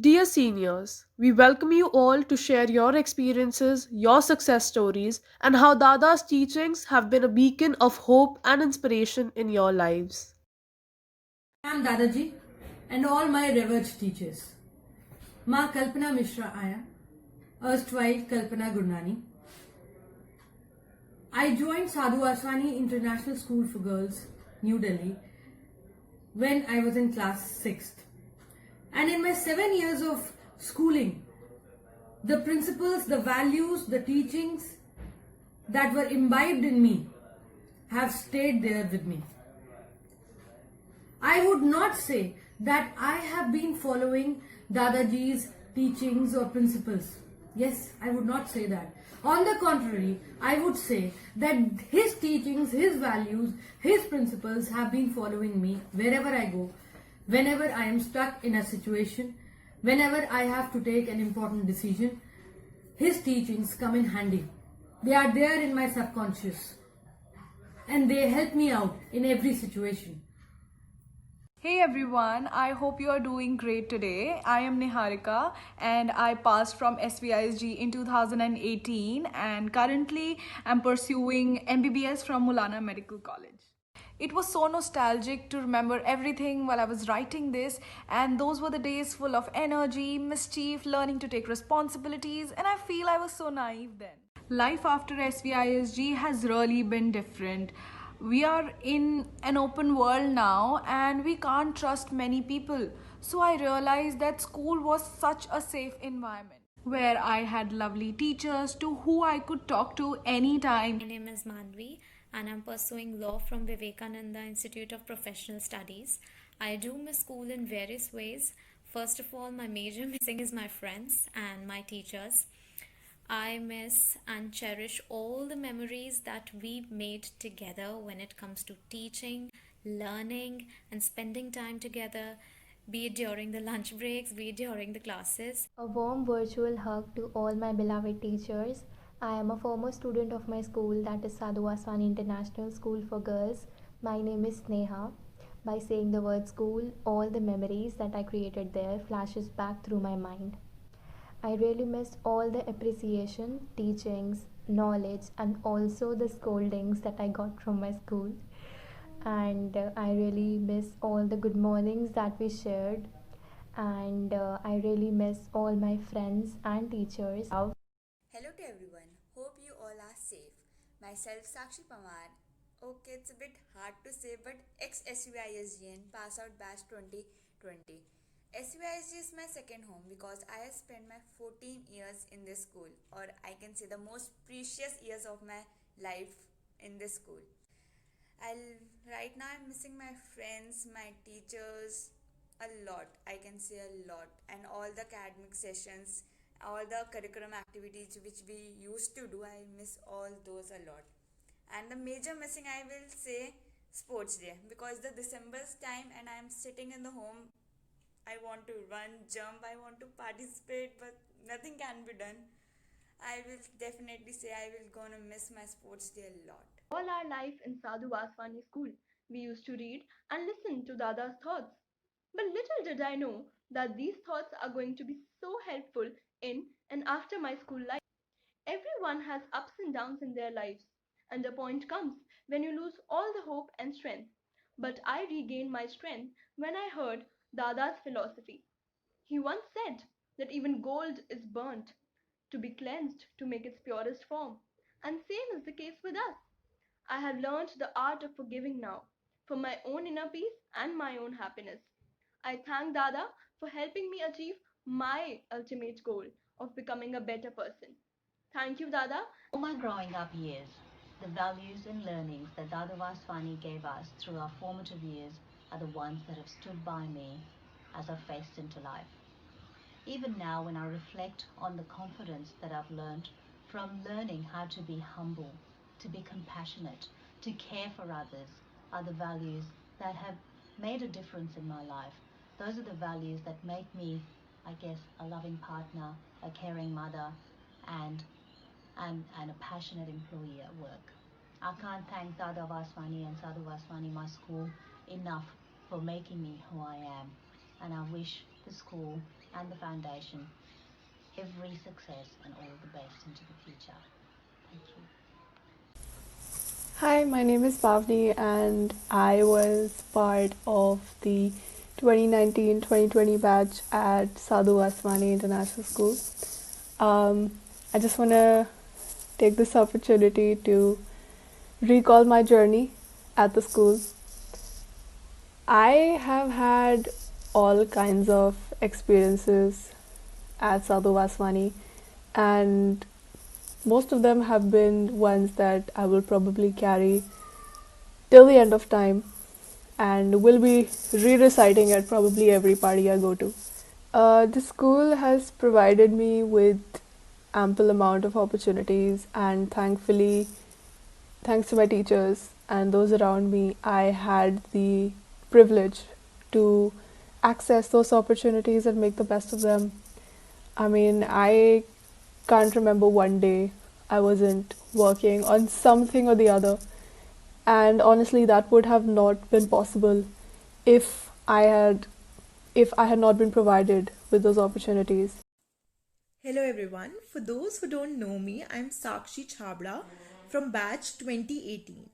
Dear seniors, we welcome you all to share your experiences, your success stories, and how Dada's teachings have been a beacon of hope and inspiration in your lives. I am Dadaji and all my revered teachers. Ma Kalpana Mishra I am, erstwhile Kalpana Gurnani. I joined Sadhu Aswani International School for Girls, New Delhi, when I was in class 6th. And in my 7 years of schooling, the principles, the values, the teachings that were imbibed in me have stayed there with me. I would not say that I have been following Dadaji's teachings or principles. Yes, I would not say that. On the contrary, I would say that his teachings, his values, his principles have been following me wherever I go, whenever I am stuck in a situation, whenever I have to take an important decision. His teachings come in handy. They are there in my subconscious and they help me out in every situation. Hey everyone, I hope you are doing great today. I am Niharika and I passed from SVISG in 2018 and currently I'm pursuing MBBS from Mulana Medical College. It was so nostalgic to remember everything while I was writing this, and those were the days full of energy, mischief, learning to take responsibilities, and I feel I was so naive then. Life after SVISG has really been different. We are in an open world now and we can't trust many people. So I realized that school was such a safe environment where I had lovely teachers to who I could talk to anytime. My name is Manvi and I'm pursuing law from Vivekananda Institute of Professional Studies. I do miss school in various ways. First of all, my major missing is my friends and my teachers. I miss and cherish all the memories that we made together when it comes to teaching, learning, and spending time together, be it during the lunch breaks, be it during the classes. A warm virtual hug to all my beloved teachers. I am a former student of my school, that is Sadhu Aswani International School for Girls. My name is Sneha. By saying the word school, all the memories that I created there flashes back through my mind. I really miss all the appreciation, teachings, knowledge, and also the scoldings that I got from my school. And I really miss all the good mornings that we shared. And I really miss all my friends and teachers. Hello to everyone. Hope you all are safe. Myself Sakshi Pamar. Okay, it's a bit hard to say, but ex SUISGN pass out batch 2020. SUISG is my second home because I have spent my 14 years in this school, or I can say the most precious years of my life in this school. I'll right now I'm missing my friends, my teachers a lot. I can say a lot, and all the academic sessions, all the curriculum activities which we used to do. I miss all those a lot. And the major missing I will say sports day because the December's time and I'm sitting in the home. I want to run, jump, I want to participate, but nothing can be done. I will definitely say I will gonna miss my sports day a lot. All our life in Sadhu Vaswani school, we used to read and listen to Dada's thoughts. But little did I know that these thoughts are going to be so helpful in and after my school life. Everyone has ups and downs in their lives, and the point comes when you lose all the hope and strength. But I regained my strength when I heard Dada's philosophy. He once said that even gold is burnt to be cleansed to make its purest form. And same is the case with us. I have learned the art of forgiving now for my own inner peace and my own happiness. I thank Dada for helping me achieve my ultimate goal of becoming a better person. Thank you, Dada. All my growing up years, the values and learnings that Dada Vaswani gave us through our formative years are the ones that have stood by me as I faced into life. Even now, when I reflect on the confidence that I've learned from learning how to be humble, to be compassionate, to care for others, are the values that have made a difference in my life. Those are the values that make me, I guess, a loving partner, a caring mother, and and a passionate employee at work. I can't thank Dada Vaswani and Sadhu Vaswani, my school, enough for making me who I am. And I wish the school and the foundation. Every success and all the best into the future. Thank you. Hi, my name is Pavni, and I was part of the 2019-2020 batch at Sadhu Vaswani International School. I just want to take this opportunity to recall my journey at the school. I have had all kinds of experiences at Sadhu Vaswani, and most of them have been ones that I will probably carry till the end of time and will be re-reciting at probably every party I go to. The school has provided me with ample amount of opportunities, and thankfully, thanks to my teachers and those around me, I had the privilege to access those opportunities and make the best of them. I mean, I can't remember one day I wasn't working on something or the other. And honestly, that would have not been possible if I had not been provided with those opportunities. Hello everyone. For those who don't know me, I'm Sakshi Chhabra from batch 2018.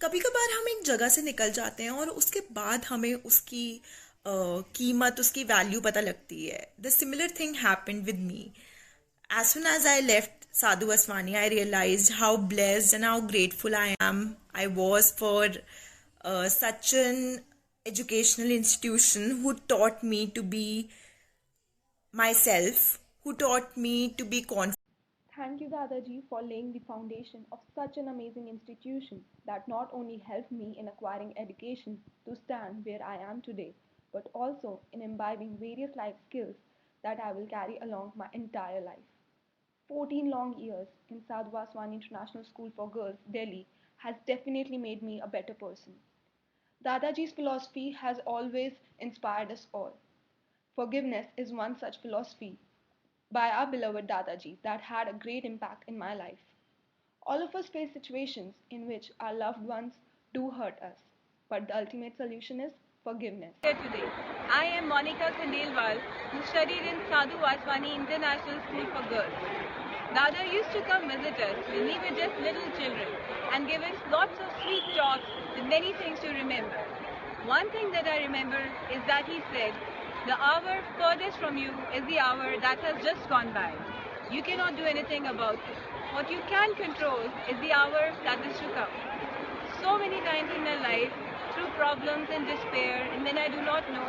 कभी कभार हम एक जगह से निकल जाते हैं और उसके बाद हमें उसकी कीमत उसकी वैल्यू पता लगती है. The similar thing happened with me. As soon as I left Sadhu Vaswani, I realized how blessed and how grateful I was for such an educational institution who taught me to be myself, who taught me to be confident. Thank you, Dadaji, for laying the foundation of such an amazing institution that not only helped me in acquiring education to stand where I am today, but also in imbibing various life skills that I will carry along my entire life. 14 long years in Sadhu Vaswani International School for Girls, Delhi, has definitely made me a better person. Dadaji's philosophy has always inspired us all. Forgiveness is one such philosophy by our beloved Dadaji that had a great impact in my life. All of us face situations in which our loved ones do hurt us, but the ultimate solution is forgiveness. Here today, I am Monica Khandelwal, who studied in Sadhu Vaswani International School for Girls. Dada used to come visit us when we were just little children and give us lots of sweet talks with many things to remember. One thing that I remember is that he said, "The hour furthest from you is the hour that has just gone by. You cannot do anything about it. What you can control is the hour that is to come." So many times in my life, through problems and despair, and when I do not know,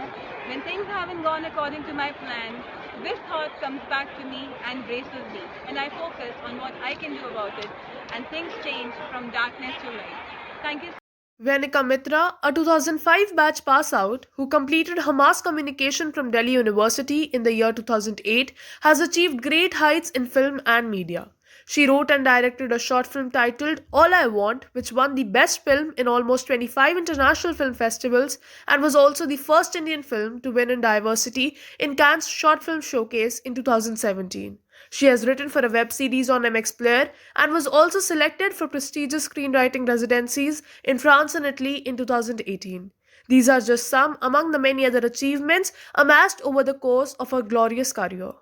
when things haven't gone according to my plan, this thought comes back to me and braces me, and I focus on what I can do about it, and things change from darkness to light. Thank you. Venika Mitra, a 2005 batch pass out who completed her mass communication from Delhi University in the year 2008, has achieved great heights in film and media. She wrote and directed a short film titled All I Want, which won the Best Film in almost 25 international film festivals and was also the first Indian film to win in diversity in Cannes Short Film Showcase in 2017. She has written for a web series on MX Player and was also selected for prestigious screenwriting residencies in France and Italy in 2018. These are just some among the many other achievements amassed over the course of her glorious career.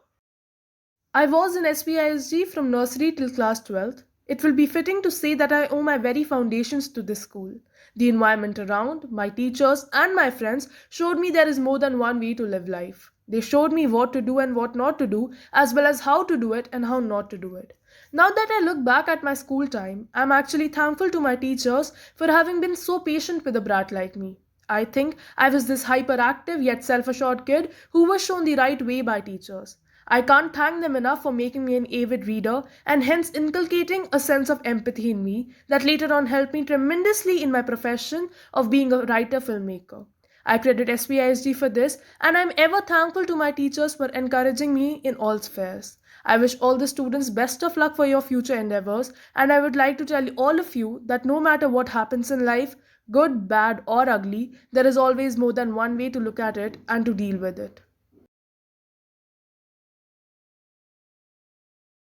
I was in SPISG from nursery till class 12th. It will be fitting to say that I owe my very foundations to this school. The environment around, my teachers, and my friends showed me there is more than one way to live life. They showed me what to do and what not to do, as well as how to do it and how not to do it. Now that I look back at my school time, I'm actually thankful to my teachers for having been so patient with a brat like me. I think I was this hyperactive yet self assured kid who was shown the right way by teachers. I can't thank them enough for making me an avid reader and hence inculcating a sense of empathy in me that later on helped me tremendously in my profession of being a writer filmmaker. I credit SPISG for this, and I'm ever thankful to my teachers for encouraging me in all spheres. I wish all the students best of luck for your future endeavors, and I would like to tell all of you that no matter what happens in life, good, bad, or ugly, there is always more than one way to look at it and to deal with it.